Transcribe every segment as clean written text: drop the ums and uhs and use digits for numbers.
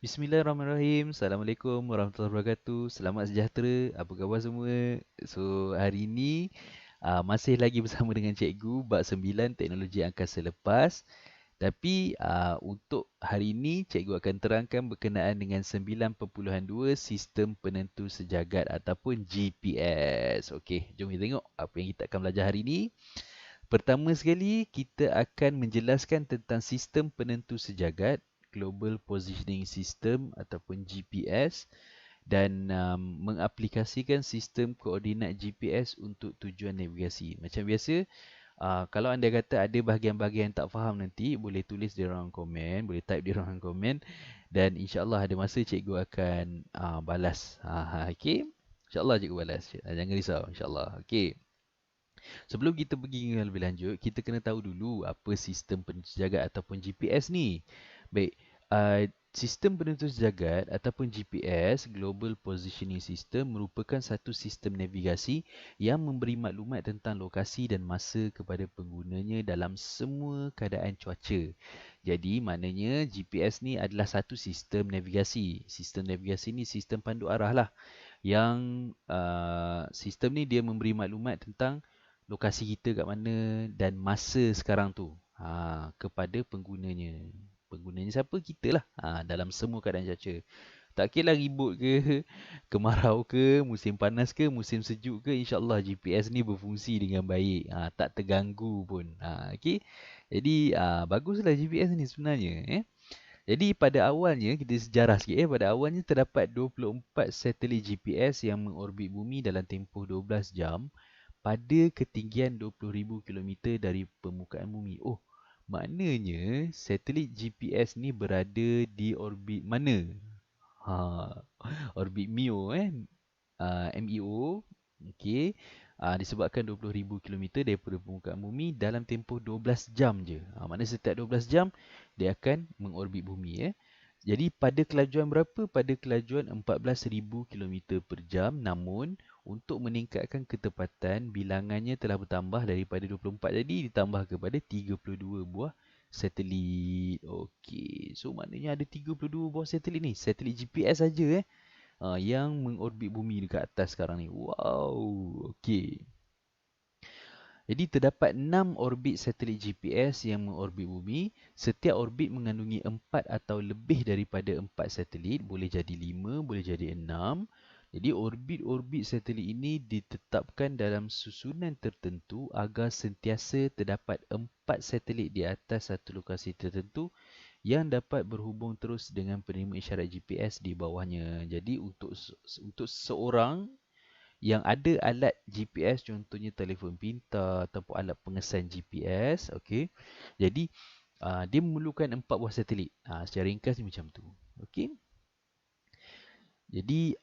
Bismillahirrahmanirrahim. Assalamualaikum warahmatullahi wabarakatuh. Selamat sejahtera. Apa khabar semua? Hari ini masih lagi bersama dengan Cikgu bab 9 Teknologi Angkasa Lepas. Tapi untuk hari ini Cikgu akan terangkan berkenaan dengan 9.2 Sistem Penentu Sejagat ataupun GPS. Okey, jom kita tengok apa yang kita akan belajar hari ini. Pertama sekali, kita akan menjelaskan tentang sistem penentu sejagat, Global Positioning System ataupun GPS, dan mengaplikasikan sistem koordinat GPS untuk tujuan navigasi. Macam biasa, kalau anda kata ada bahagian-bahagian yang tak faham nanti, boleh tulis di ruangan komen, boleh type di ruangan komen, dan insyaAllah ada masa cikgu akan balas. Okay? InsyaAllah cikgu balas. Jangan risau, insyaAllah. Okay. Sebelum kita pergi lebih lanjut, kita kena tahu dulu apa sistem penentu sejagat ataupun GPS ni. Baik, sistem penentu sejagat ataupun GPS, Global Positioning System, merupakan satu sistem navigasi yang memberi maklumat tentang lokasi dan masa kepada penggunanya dalam semua keadaan cuaca. Jadi, maknanya GPS ni adalah satu sistem navigasi. Sistem navigasi ni sistem pandu arah lah. Yang sistem ni dia memberi maklumat tentang lokasi kita kat mana dan masa sekarang tu kepada penggunanya. Penggunanya siapa? Kita lah. Dalam semua keadaan cuaca. Tak kira lah ribut ke, kemarau ke, musim panas ke, musim sejuk ke, insyaAllah GPS ni berfungsi dengan baik. Tak terganggu pun. Okay? Jadi, baguslah GPS ni sebenarnya. Jadi pada awalnya, kita sejarah sikit pada awalnya terdapat 24 satelit GPS yang mengorbit bumi dalam tempoh 12 jam pada ketinggian 20,000 kilometer dari permukaan bumi. Oh, maknanya satelit GPS ni berada di orbit mana? Ha, orbit MEO MEO. Okey. Disebabkan 20,000 kilometer daripada permukaan bumi dalam tempoh 12 jam je. Maknanya setiap 12 jam dia akan mengorbit bumi. Jadi pada kelajuan berapa? Pada kelajuan 14,000 kilometer per jam. Namun untuk meningkatkan ketepatan, bilangannya telah bertambah daripada 24 jadi ditambah kepada 32 buah satelit. Okey, so maknanya ada 32 buah satelit ni. Satelit GPS saja yang mengorbit bumi dekat atas sekarang ni. Wow, okey. Jadi terdapat 6 orbit satelit GPS yang mengorbit bumi. Setiap orbit mengandungi 4 atau lebih daripada 4 satelit. Boleh jadi 5, boleh jadi 6. Jadi orbit-orbit satelit ini ditetapkan dalam susunan tertentu agar sentiasa terdapat 4 satelit di atas satu lokasi tertentu yang dapat berhubung terus dengan penerima isyarat GPS di bawahnya. Jadi untuk seorang yang ada alat GPS, contohnya telefon pintar ataupun alat pengesan GPS, okey. Jadi dia memerlukan 4 buah satelit. Secara ringkas ni macam tu. Okey. Jadi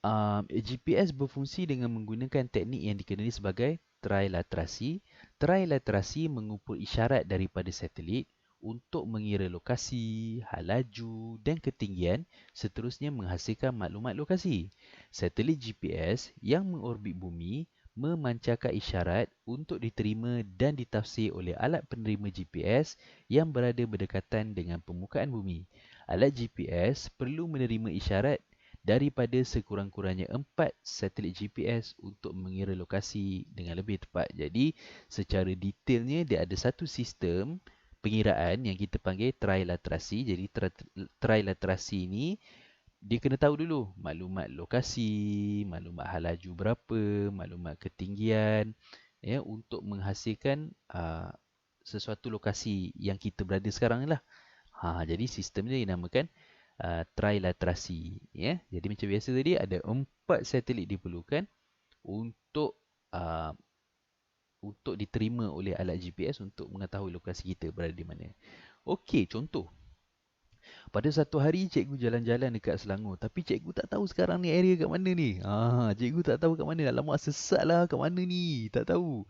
GPS berfungsi dengan menggunakan teknik yang dikenali sebagai trilaterasi. Trilaterasi mengumpul isyarat daripada satelit untuk mengira lokasi, hal laju dan ketinggian, seterusnya menghasilkan maklumat lokasi. Satelit GPS yang mengorbit bumi memancarkan isyarat untuk diterima dan ditafsir oleh alat penerima GPS yang berada berdekatan dengan permukaan bumi. Alat GPS perlu menerima isyarat daripada sekurang-kurangnya 4 satelit GPS untuk mengira lokasi dengan lebih tepat. Jadi, secara detailnya dia ada satu sistem pengiraan yang kita panggil trilaterasi. Jadi trilaterasi ini dia kena tahu dulu maklumat lokasi, maklumat hal laju berapa, maklumat ketinggian untuk menghasilkan sesuatu lokasi yang kita berada sekarang ni lah. Jadi sistem ni dinamakan trilaterasi. Jadi macam biasa tadi ada 4 satelit diperlukan untuk diterima oleh alat GPS untuk mengetahui lokasi kita berada di mana. Okey, contoh. Pada satu hari cikgu jalan-jalan dekat Selangor, tapi cikgu tak tahu sekarang ni area kat mana ni. Cikgu tak tahu kat mana. Alamak, sesat lah kat mana ni. Tak tahu.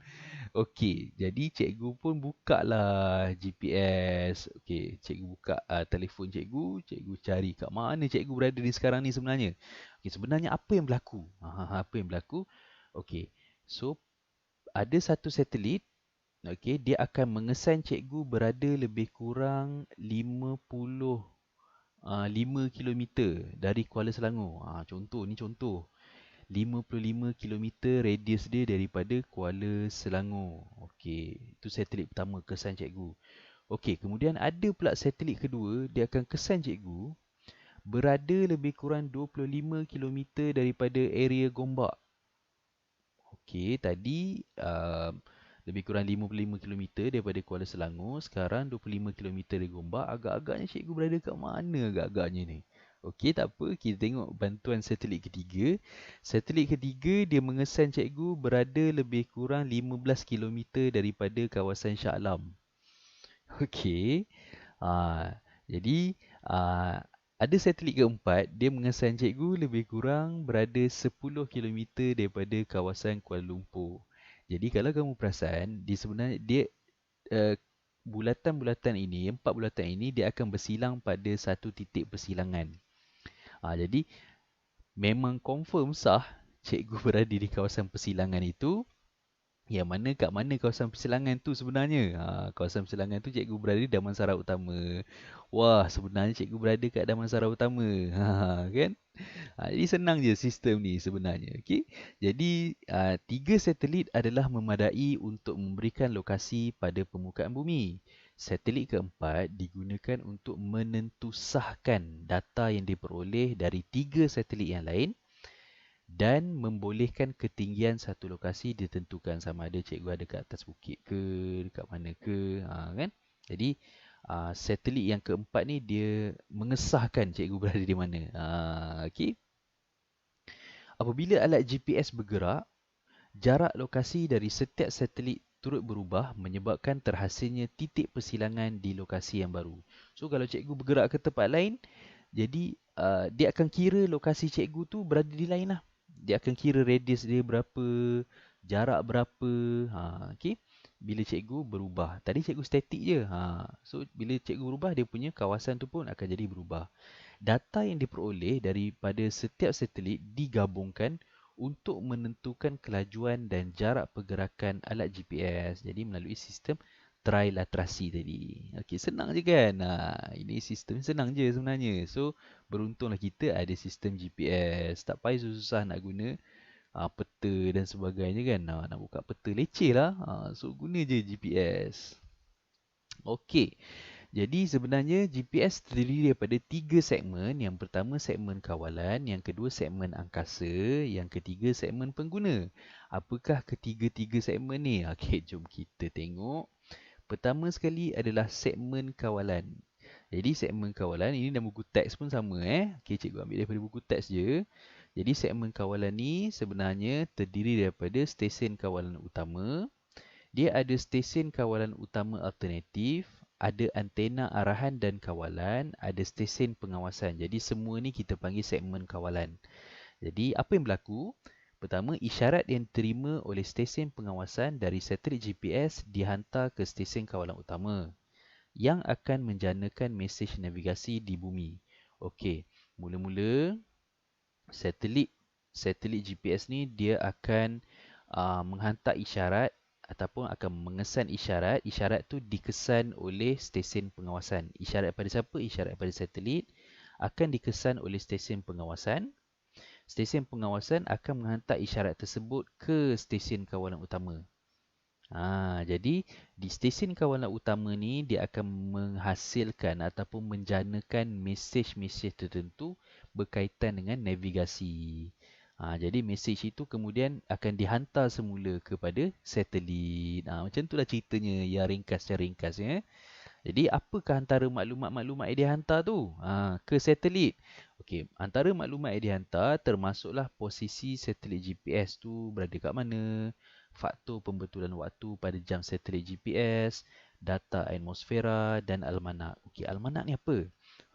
Okey, jadi cikgu pun buka lah GPS. Okey, cikgu buka telefon cikgu, cikgu cari kat mana cikgu berada ni sekarang ni sebenarnya. Okey, sebenarnya apa yang berlaku? Apa yang berlaku? Okey. So ada satu satelit, dia akan mengesan cikgu berada lebih kurang 50 5 kilometer dari Kuala Selangor. Contoh ni contoh. 55 kilometer radius dia daripada Kuala Selangor. Okey, itu satelit pertama kesan cikgu. Okey, kemudian ada pula satelit kedua, dia akan kesan cikgu berada lebih kurang 25 kilometer daripada area Gombak. Okey, tadi lebih kurang 55 kilometer daripada Kuala Selangor, sekarang 25 kilometer dari Gombak. Agak-agaknya cikgu berada kat mana agak-agaknya ni? Okey, tak apa, kita tengok bantuan satelit ketiga. Satelit ketiga dia mengesan cikgu berada lebih kurang 15 kilometer daripada kawasan Shah Alam. Okey. Jadi ada satelit keempat, dia mengesan cikgu lebih kurang berada 10 kilometer daripada kawasan Kuala Lumpur. Jadi kalau kamu perasan, di sebenarnya dia uh, bulatan-bulatan ini, empat bulatan ini dia akan bersilang pada satu titik persilangan. Jadi memang confirm sah cikgu berada di kawasan persilangan itu. Yang mana kat mana kawasan persilangan tu sebenarnya? Kawasan persilangan tu cikgu berada di Damansara Utama. Wah, sebenarnya cikgu berada kat Damansara Utama. Kan? Jadi senang je sistem ni sebenarnya. Okay? Jadi, tiga satelit adalah memadai untuk memberikan lokasi pada permukaan bumi. Satelit keempat digunakan untuk menentusahkan data yang diperoleh dari tiga satelit yang lain dan membolehkan ketinggian satu lokasi ditentukan, sama ada cikgu ada kat atas bukit ke, dekat mana ke, kan? Jadi satelit yang keempat ni dia mengesahkan cikgu berada di mana. Okey. Apabila alat GPS bergerak, jarak lokasi dari setiap satelit turut berubah menyebabkan terhasilnya titik persilangan di lokasi yang baru. So kalau cikgu bergerak ke tempat lain, jadi dia akan kira lokasi cikgu tu berada di lain lah. Dia akan kira radius dia berapa, jarak berapa. Okay. Bila cikgu berubah. Tadi cikgu statik je. So bila cikgu berubah, dia punya kawasan tu pun akan jadi berubah. Data yang diperoleh daripada setiap satelit digabungkan untuk menentukan kelajuan dan jarak pergerakan alat GPS. Jadi melalui sistem trilaterasi tadi. Okey, senang je kan? Ini sistem senang je sebenarnya. So, beruntunglah kita ada sistem GPS. Tak payah susah-susah nak guna peta dan sebagainya kan. Nak buka peta leceh lah. So, guna je GPS. Okey. Jadi sebenarnya GPS terdiri daripada tiga segmen. Yang pertama segmen kawalan, yang kedua segmen angkasa, yang ketiga segmen pengguna. Apakah ketiga-tiga segmen ni? Okey, jom kita tengok. Pertama sekali adalah segmen kawalan. Jadi segmen kawalan ini dalam buku teks pun sama Okey, cikgu ambil daripada buku teks je. Jadi segmen kawalan ni sebenarnya terdiri daripada stesen kawalan utama. Dia ada stesen kawalan utama alternatif, ada antena arahan dan kawalan, ada stesen pengawasan. Jadi semua ni kita panggil segmen kawalan. Jadi apa yang berlaku? Pertama, isyarat yang diterima oleh stesen pengawasan dari satelit GPS dihantar ke stesen kawalan utama yang akan menjanakan mesej navigasi di bumi. Okey, mula-mula satelit GPS ni dia akan menghantar isyarat ataupun akan mengesan isyarat. Isyarat tu dikesan oleh stesen pengawasan. Isyarat pada siapa? Isyarat pada satelit akan dikesan oleh stesen pengawasan. Stesen pengawasan akan menghantar isyarat tersebut ke stesen kawalan utama. Jadi di stesen kawalan utama ni dia akan menghasilkan ataupun menjanakan mesej-mesej tertentu berkaitan dengan navigasi. Jadi mesej itu kemudian akan dihantar semula kepada satelit. Macam itulah ceritanya yang ringkas secara ringkas ya. Jadi apakah antara maklumat-maklumat yang dihantar tu? Ke satelit. Okey, antara maklumat yang dihantar termasuklah posisi satelit GPS tu berada kat mana, faktor pembetulan waktu pada jam satelit GPS, data atmosfera dan almanak. Okey, almanak ni apa?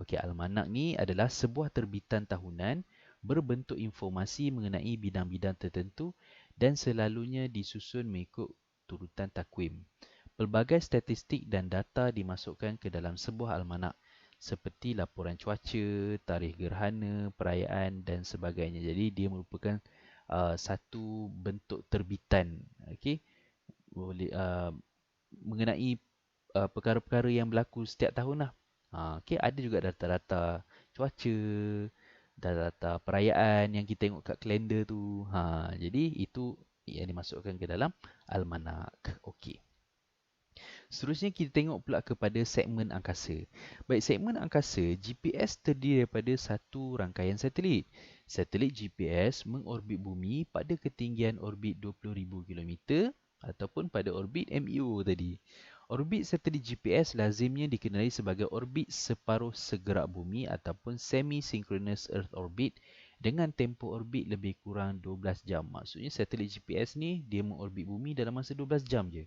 Okey, almanak ni adalah sebuah terbitan tahunan berbentuk informasi mengenai bidang-bidang tertentu dan selalunya disusun mengikut turutan takwim. Pelbagai statistik dan data dimasukkan ke dalam sebuah almanak seperti laporan cuaca, tarikh gerhana, perayaan dan sebagainya. Jadi dia merupakan satu bentuk terbitan, okey, boleh mengenai perkara-perkara yang berlaku setiap tahun lah. Okey, ada juga data-data cuaca, data-data perayaan yang kita tengok kat kalender tu. Jadi itu yang dimasukkan ke dalam almanak. Okey. Seterusnya kita tengok pula kepada segmen angkasa. Baik, segmen angkasa, GPS terdiri daripada satu rangkaian satelit. Satelit GPS mengorbit bumi pada ketinggian orbit 20,000 km ataupun pada orbit MEO tadi. Orbit satelit GPS lazimnya dikenali sebagai orbit separuh segerak bumi ataupun semi-synchronous Earth orbit dengan tempoh orbit lebih kurang 12 jam. Maksudnya satelit GPS ni dia mengorbit bumi dalam masa 12 jam je.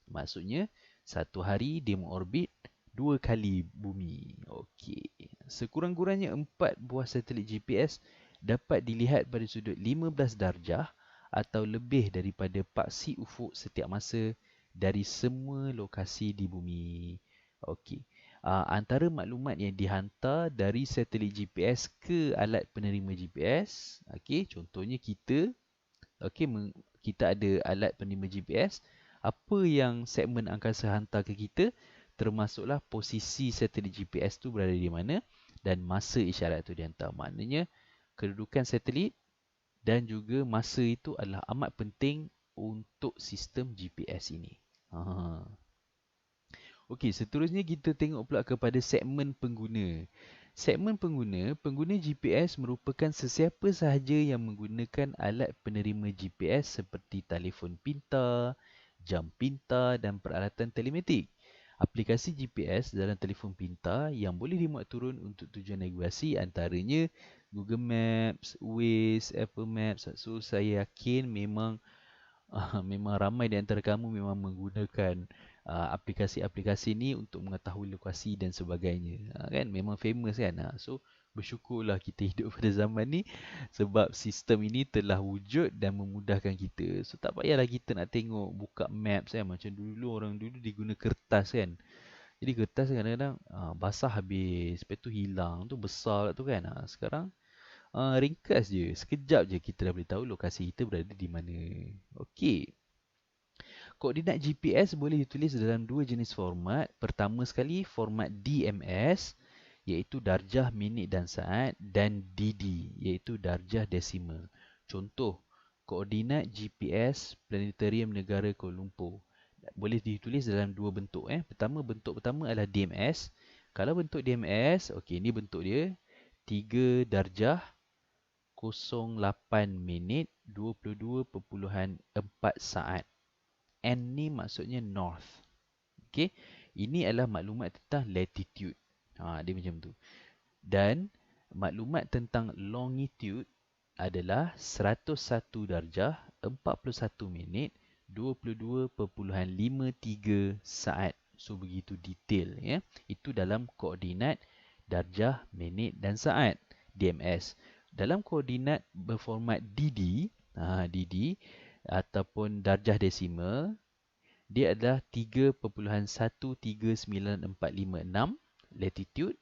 Maksudnya satu hari dia mengorbit 2 kali bumi. Okey. Sekurang-kurangnya 4 buah satelit GPS dapat dilihat pada sudut 15 darjah atau lebih daripada paksi ufuk setiap masa dari semua lokasi di bumi. Okey. Antara maklumat yang dihantar dari satelit GPS ke alat penerima GPS, okey, contohnya kita, okey, kita ada alat penerima GPS. Apa yang segmen angkasa hantar ke kita, termasuklah posisi satelit GPS tu berada di mana dan masa isyarat tu dihantar. Maknanya kedudukan satelit dan juga masa itu adalah amat penting untuk sistem GPS ini. Okey, seterusnya kita tengok pula kepada segmen pengguna. Segmen pengguna, pengguna GPS merupakan sesiapa sahaja yang menggunakan alat penerima GPS seperti telefon pintar, jam pintar dan peralatan telemetrik. Aplikasi GPS dalam telefon pintar yang boleh dimuat turun untuk tujuan navigasi antaranya Google Maps, Waze, Apple Maps. So saya yakin memang ramai di antara kamu memang menggunakan aplikasi-aplikasi ni untuk mengetahui lokasi dan sebagainya. Kan memang famous kan. So bersyukurlah kita hidup pada zaman ni sebab sistem ini telah wujud dan memudahkan kita. So tak payahlah kita nak tengok buka maps kan, macam dulu orang dulu diguna kertas kan. Jadi kertas kadang-kadang basah habis, lepas tu hilang, tu besar tu kan. Sekarang ringkas je, sekejap je kita dah boleh tahu lokasi kita berada di mana. Okey. Koordinat GPS boleh ditulis dalam dua jenis format. Pertama sekali format DMS iaitu darjah, minit dan saat, dan DD iaitu darjah desimal. Contoh, koordinat GPS Planetarium Negara Kuala Lumpur boleh ditulis dalam dua bentuk. Bentuk pertama adalah DMS. Kalau bentuk DMS, okey, ini bentuk dia 3 darjah 08 minit 22.4 saat. N ni maksudnya north. Okey, ini adalah maklumat tentang latitude. Dia macam tu. Dan maklumat tentang longitude adalah 101 darjah 41 minit 22.53 saat. So begitu detail ya. Itu dalam koordinat darjah, minit dan saat DMS. Dalam koordinat berformat DD, DD ataupun darjah desimal, dia adalah 3.13946 latitude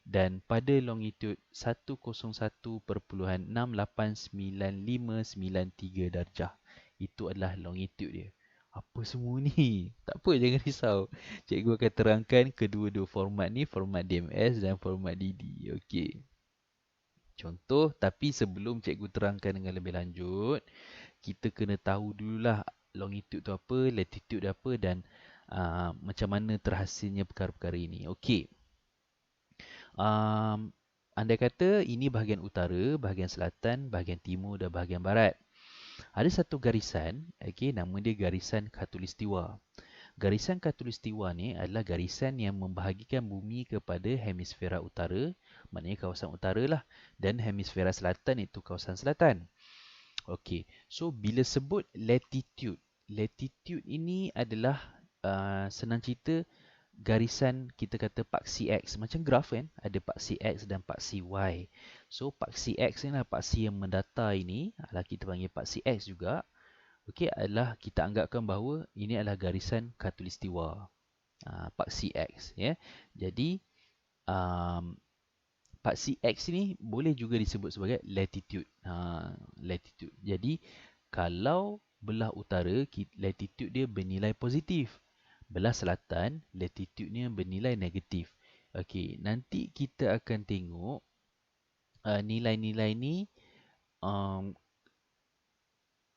dan pada longitude 101.689593 darjah. Itu adalah longitude dia. Apa semua ni? Tak apa, jangan risau. Cikgu akan terangkan kedua-dua format ni, format DMS dan format DD. Okey. Contoh, tapi sebelum cikgu terangkan dengan lebih lanjut, kita kena tahu dululah longitude tu apa, latitude tu apa dan macam mana terhasilnya perkara-perkara ini. Okey. Andai kata ini bahagian utara, bahagian selatan, bahagian timur dan bahagian barat. Ada satu garisan, okey, nama dia garisan khatulistiwa. Garisan khatulistiwa ni adalah garisan yang membahagikan bumi kepada hemisfera utara, maknanya kawasan utara lah, dan hemisfera selatan iaitu kawasan selatan. Okey, so bila sebut latitude, latitude ini adalah senang cerita garisan kita kata paksi X. Macam graf kan, ada paksi X dan paksi Y. So paksi X ni lah paksi yang mendatar ini, adalah kita panggil paksi X juga. Okey, adalah kita anggapkan bahawa ini adalah garisan khatulistiwa. Paksi X ya. Jadi paksi X ni boleh juga disebut sebagai latitude. Latitude. Jadi kalau belah utara, latitude dia bernilai positif. Belah selatan, latitude-nya bernilai negatif. Okey, nanti kita akan tengok nilai-nilai ni um,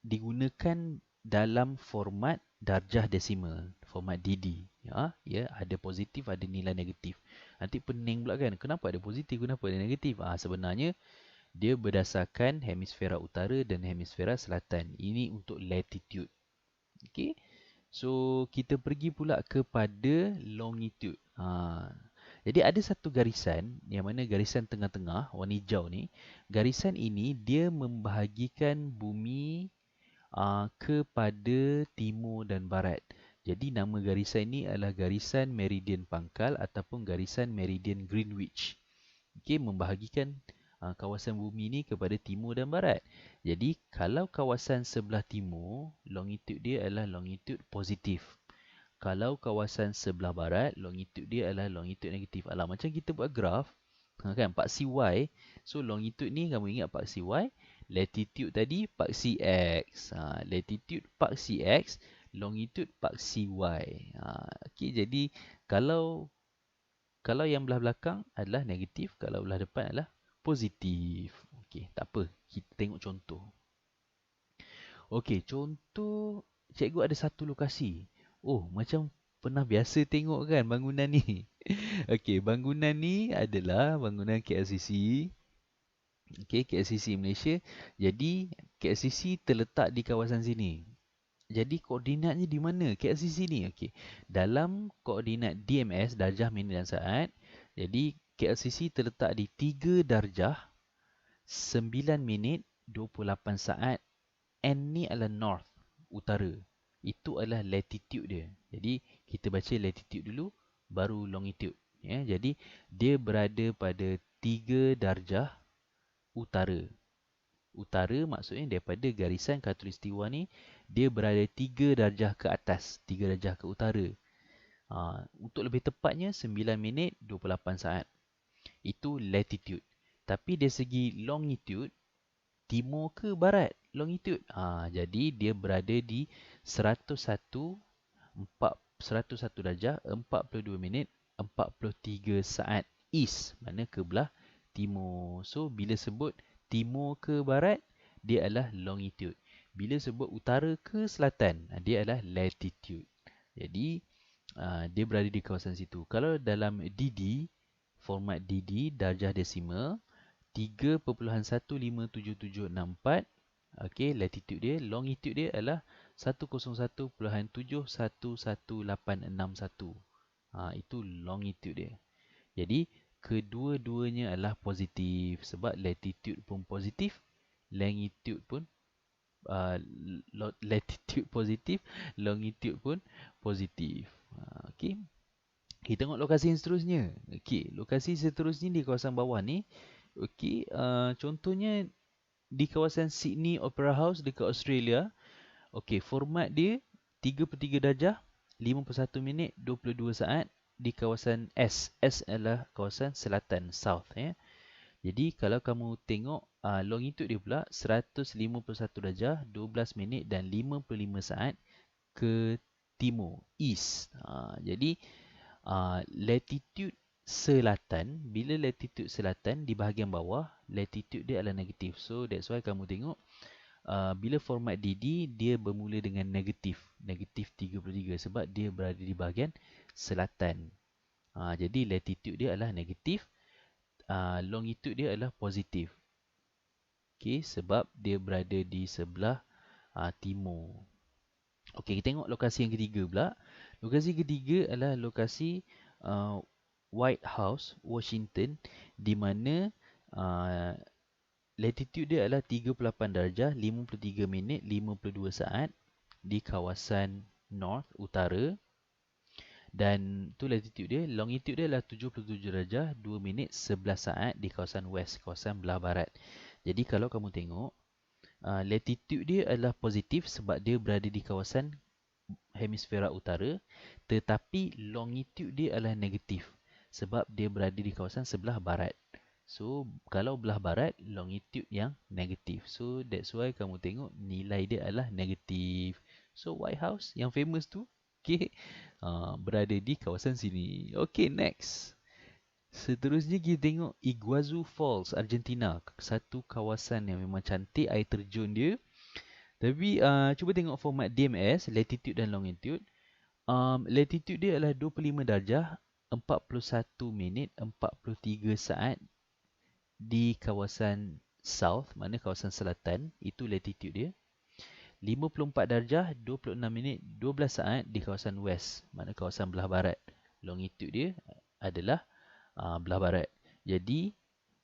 digunakan dalam format darjah desimal, format DD. Ya, ada positif, ada nilai negatif. Nanti pening pula kan, kenapa ada positif, kenapa ada negatif? Sebenarnya dia berdasarkan hemisfera utara dan hemisfera selatan. Ini untuk latitude. Okey. So, kita pergi pula kepada longitude. Jadi ada satu garisan, yang mana garisan tengah-tengah, warna hijau ni. Garisan ini dia membahagikan bumi kepada timur dan barat. Jadi nama garisan ini adalah garisan meridian pangkal ataupun garisan meridian Greenwich. Okey, membahagikan kawasan bumi ini kepada timur dan barat. Jadi kalau kawasan sebelah timur, longitude dia adalah longitude positif. Kalau kawasan sebelah barat, longitude dia adalah longitude negatif. Macam kita buat graf, kan, paksi Y. So longitude ni kamu ingat paksi Y, latitude tadi paksi X. Latitude paksi X, longitude paksi Y. Okey, jadi kalau yang belah belakang adalah negatif, kalau belah depan adalah positif. Okey, tak apa. Kita tengok contoh. Okey, contoh cikgu ada satu lokasi. Oh, macam pernah biasa tengok kan bangunan ni. Okey, bangunan ni adalah bangunan KLCC. Okey, KLCC Malaysia. Jadi, KLCC terletak di kawasan sini. Jadi, koordinatnya di mana KLCC ni? Okey, dalam koordinat DMS, darjah, minit dan saat. Jadi, KLCC terletak di 3 darjah, 9 minit, 28 saat. N ni adalah north, utara. Itu adalah latitude dia. Jadi, kita baca latitude dulu, baru longitude. Ya, jadi, dia berada pada 3 darjah utara. Utara maksudnya daripada garisan khatulistiwa ni, dia berada 3 darjah ke atas, 3 darjah ke utara. Untuk lebih tepatnya, 9 minit 28 saat. Itu latitude. Tapi dari segi longitude, timur ke barat longitude. Jadi dia berada di 101 darjah 42 minit 43 saat east, mana ke belah timur. So bila sebut timur ke barat, dia adalah longitude. Bila sebut utara ke selatan, dia adalah latitude. Jadi dia berada di kawasan situ. Kalau dalam DD, format DD darjah desimal 3.15774. Okey, latitude dia, longitude dia adalah 101.7111861. Itu longitude dia. Jadi, kedua-duanya adalah positif sebab latitude pun positif, longitude pun latitude positif, longitude pun positif. Okey. Kita tengok lokasi yang seterusnya. Okey, lokasi seterusnya di kawasan bawah ni. Okey, contohnya di kawasan Sydney Opera House dekat Australia. Okey, format dia 3/3 darjah, 51 minit, 22 saat di kawasan S. S adalah kawasan selatan, south. Ya. Jadi kalau kamu tengok longitude dia pula 151 darjah, 12 minit dan 55 saat ke timur, east. Jadi latitude selatan, bila latitude selatan di bahagian bawah, latitude dia adalah negatif. So that's why kamu tengok bila format DD dia bermula dengan negatif, negatif 33 sebab dia berada di bahagian selatan. Jadi latitude dia adalah negatif, longitude dia adalah positif. Okey, sebab dia berada di sebelah timur. Okey, kita tengok lokasi yang ketiga pula. Lokasi ketiga adalah lokasi White House, Washington, di mana latitude dia adalah 38 darjah, 53 minit, 52 saat di kawasan north, utara. Dan tu latitude dia, longitude dia adalah 77 darjah, 2 minit, 11 saat di kawasan west, kawasan belah barat. Jadi kalau kamu tengok, latitude dia adalah positif sebab dia berada di kawasan hemisfera utara, tetapi longitude dia adalah negatif sebab dia berada di kawasan sebelah barat. So, kalau belah barat, longitude yang negatif. So, that's why kamu tengok nilai dia adalah negatif. So, White House yang famous tu, okay, berada di kawasan sini. Okay, next. Seterusnya kita tengok Iguazu Falls, Argentina. Satu kawasan yang memang cantik air terjun dia. Tapi cuba tengok format DMS, latitude dan longitude. Latitude dia adalah 25 darjah, 41 minit, 43 saat di kawasan South, mana kawasan selatan, itu latitude dia. 54 darjah, 26 minit, 12 saat di kawasan West, mana kawasan belah barat. Longitude dia adalah belah barat. Jadi,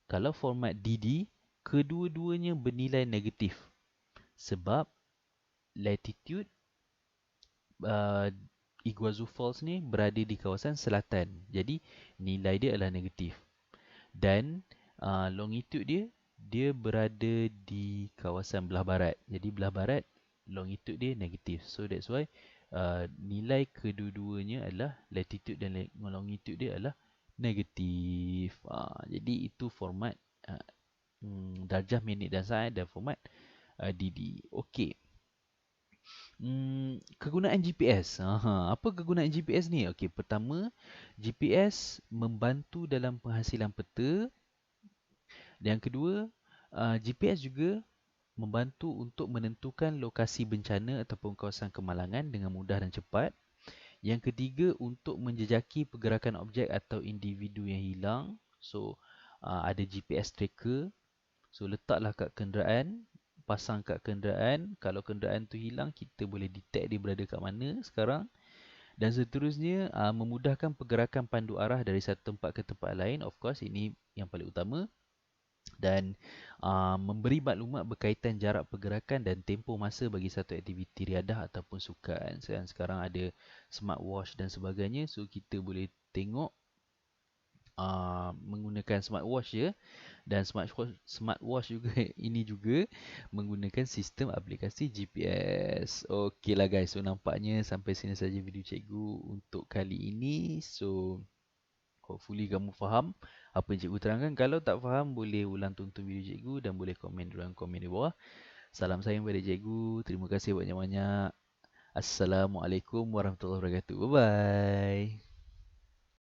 kalau format DD, kedua-duanya bernilai negatif. Sebab latitude uh, Iguazu Falls ni berada di kawasan selatan. Jadi, nilai dia adalah negatif. Dan longitude dia berada di kawasan belah barat. Jadi belah barat longitude dia negatif. So that's why nilai kedua-duanya adalah latitude dan longitude dia adalah negatif. Jadi itu format darjah, minit dan saat dan format DD. Okey. Kegunaan GPS. Apa kegunaan GPS ni? Okey, pertama, GPS membantu dalam penghasilan peta. Dan yang kedua, GPS juga membantu untuk menentukan lokasi bencana ataupun kawasan kemalangan dengan mudah dan cepat. Yang ketiga, untuk menjejaki pergerakan objek atau individu yang hilang. So, ada GPS tracker. So, letaklah kat kenderaan, pasang kat kenderaan. Kalau kenderaan tu hilang, kita boleh detect dia berada kat mana sekarang. Dan seterusnya, memudahkan pergerakan pandu arah dari satu tempat ke tempat lain. Of course, ini yang paling utama. Dan memberi maklumat berkaitan jarak pergerakan dan tempoh masa bagi satu aktiviti riadah ataupun sukan. Sekarang ada smartwatch dan sebagainya, so kita boleh tengok menggunakan smartwatch ya. Dan smartwatch juga ini juga menggunakan sistem aplikasi GPS. Okeylah guys, so nampaknya sampai sini saja video cikgu untuk kali ini. So hopefully kamu faham apa yang cikgu terangkan. Kalau tak faham, boleh ulang tonton video cikgu dan boleh komen dalam komen di bawah. Salam sayang pada cikgu. Terima kasih banyak-banyak. Assalamualaikum warahmatullahi wabarakatuh. Bye-bye.